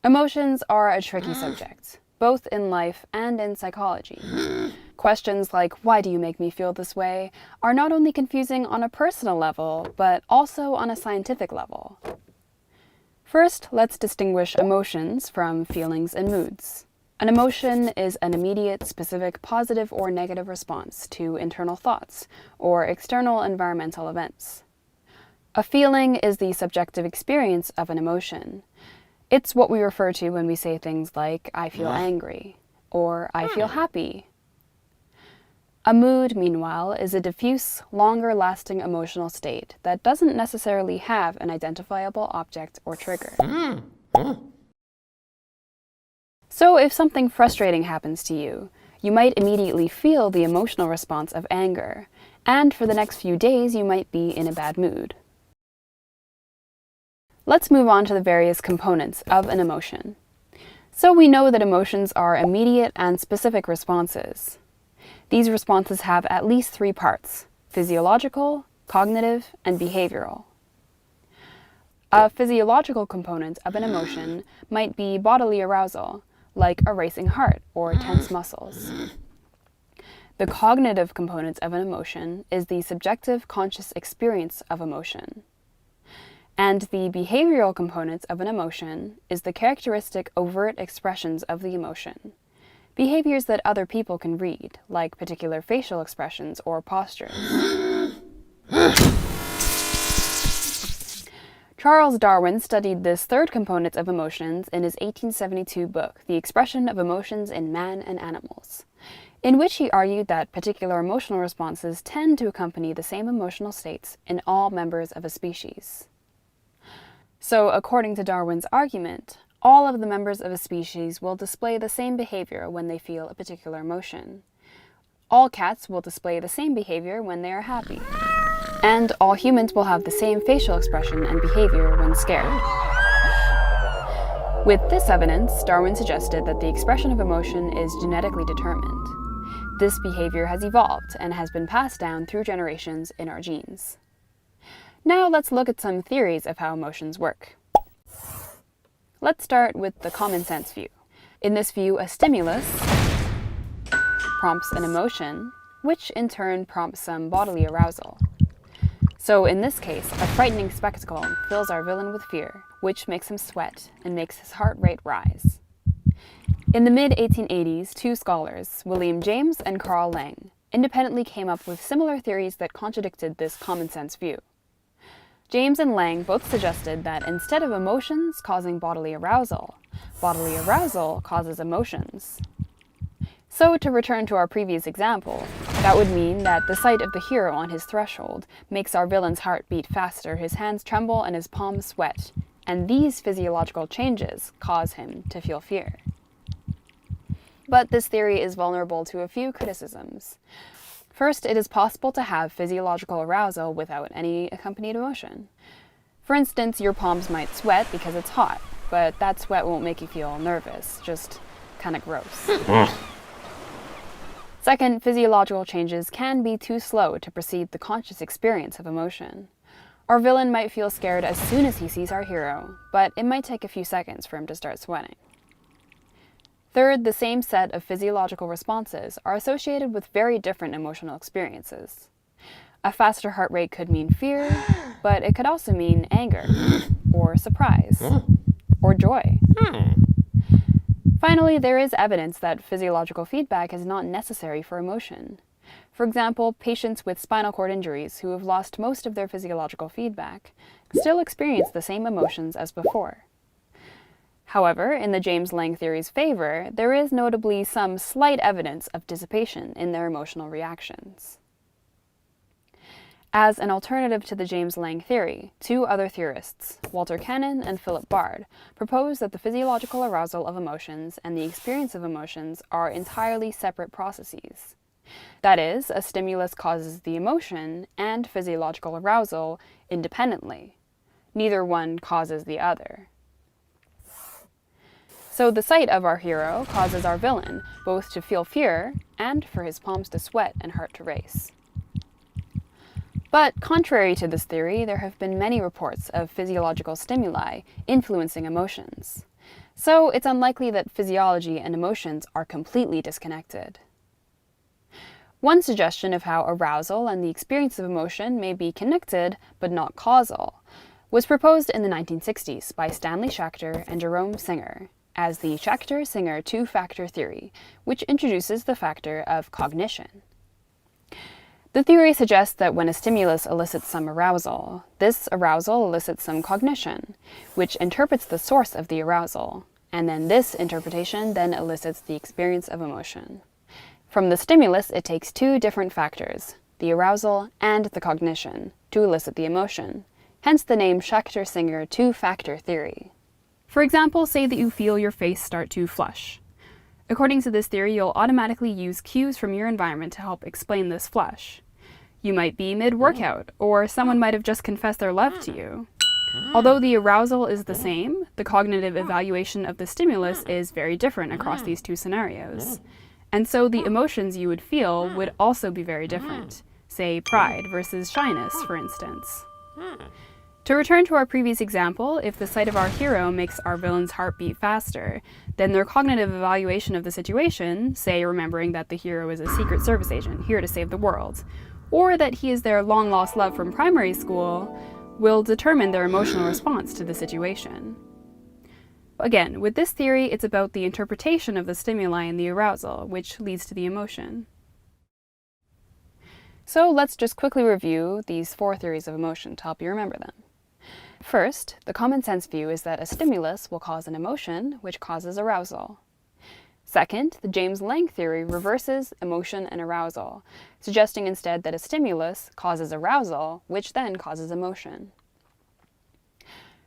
Emotions are a tricky subject, both in life and in psychology. Questions like, why do you make me feel this way, are not only confusing on a personal level, but also on a scientific level. First, let's distinguish emotions from feelings and moods. An emotion is an immediate, specific, positive or negative response to internal thoughts or external environmental events. A feeling is the subjective experience of an emotion. It's what we refer to when we say things like, I feel angry, or I feel happy. A mood, meanwhile, is a diffuse, longer-lasting emotional state that doesn't necessarily have an identifiable object or trigger. So if something frustrating happens to you, you might immediately feel the emotional response of anger, and for the next few days you might be in a bad mood. Let's move on to the various components of an emotion. So we know that emotions are immediate and specific responses. These responses have at least three parts: physiological, cognitive, and behavioral. A physiological component of an emotion might be bodily arousal, like a racing heart or tense muscles. The cognitive component of an emotion is the subjective conscious experience of emotion. And the behavioral component of an emotion is the characteristic overt expressions of the emotion, behaviors that other people can read, like particular facial expressions or postures. Charles Darwin studied this third component of emotions in his 1872 book, The Expression of Emotions in Man and Animals, in which he argued that particular emotional responses tend to accompany the same emotional states in all members of a species. So, according to Darwin's argument, all of the members of a species will display the same behavior when they feel a particular emotion. All cats will display the same behavior when they are happy. And all humans will have the same facial expression and behavior when scared. With this evidence, Darwin suggested that the expression of emotion is genetically determined. This behavior has evolved and has been passed down through generations in our genes. Now let's look at some theories of how emotions work. Let's start with the common sense view. In this view, a stimulus prompts an emotion, which in turn prompts some bodily arousal. So in this case, a frightening spectacle fills our villain with fear, which makes him sweat and makes his heart rate rise. In the mid-1880s, two scholars, William James and Carl Lang, independently came up with similar theories that contradicted this common sense view. James and Lang both suggested that instead of emotions causing bodily arousal causes emotions. So to return to our previous example, that would mean that the sight of the hero on his threshold makes our villain's heart beat faster, his hands tremble, and his palms sweat, and these physiological changes cause him to feel fear. But this theory is vulnerable to a few criticisms. First, it is possible to have physiological arousal without any accompanied emotion. For instance, your palms might sweat because it's hot, but that sweat won't make you feel nervous, just kind of gross. Second, physiological changes can be too slow to precede the conscious experience of emotion. Our villain might feel scared as soon as he sees our hero, but it might take a few seconds for him to start sweating. Third, the same set of physiological responses are associated with very different emotional experiences. A faster heart rate could mean fear, but it could also mean anger, or surprise, or joy. Finally, there is evidence that physiological feedback is not necessary for emotion. For example, patients with spinal cord injuries who have lost most of their physiological feedback still experience the same emotions as before. However, in the James-Lange theory's favor, there is notably some slight evidence of dissipation in their emotional reactions. As an alternative to the James-Lange theory, two other theorists, Walter Cannon and Philip Bard, propose that the physiological arousal of emotions and the experience of emotions are entirely separate processes. That is, a stimulus causes the emotion and physiological arousal independently. Neither one causes the other. So the sight of our hero causes our villain both to feel fear and for his palms to sweat and heart to race. But contrary to this theory, there have been many reports of physiological stimuli influencing emotions. So it's unlikely that physiology and emotions are completely disconnected. One suggestion of how arousal and the experience of emotion may be connected, but not causal, was proposed in the 1960s by Stanley Schachter and Jerome Singer as the Schachter-Singer two-factor theory, which introduces the factor of cognition. The theory suggests that when a stimulus elicits some arousal, this arousal elicits some cognition, which interprets the source of the arousal, and then this interpretation then elicits the experience of emotion. From the stimulus, it takes two different factors, the arousal and the cognition, to elicit the emotion, hence the name Schachter-Singer two-factor theory. For example, say that you feel your face start to flush. According to this theory, you'll automatically use cues from your environment to help explain this flush. You might be mid-workout, or someone might have just confessed their love to you. Although the arousal is the same, the cognitive evaluation of the stimulus is very different across these two scenarios. And so the emotions you would feel would also be very different. Say pride versus shyness, for instance. To return to our previous example, if the sight of our hero makes our villain's heart beat faster, then their cognitive evaluation of the situation, say remembering that the hero is a Secret Service agent here to save the world, or that he is their long-lost love from primary school, will determine their emotional response to the situation. Again, with this theory, it's about the interpretation of the stimuli and the arousal, which leads to the emotion. So let's just quickly review these four theories of emotion to help you remember them. First, the common sense view is that a stimulus will cause an emotion, which causes arousal. Second, the James-Lange Theory reverses emotion and arousal, suggesting instead that a stimulus causes arousal, which then causes emotion.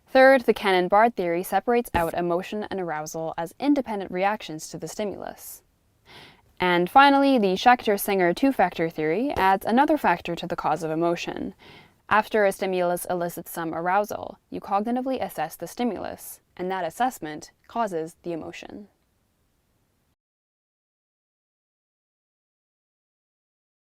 Third, the Cannon-Bard theory separates out emotion and arousal as independent reactions to the stimulus. And finally, the Schachter-Singer two-factor theory adds another factor to the cause of emotion. After a stimulus elicits some arousal, you cognitively assess the stimulus, and that assessment causes the emotion.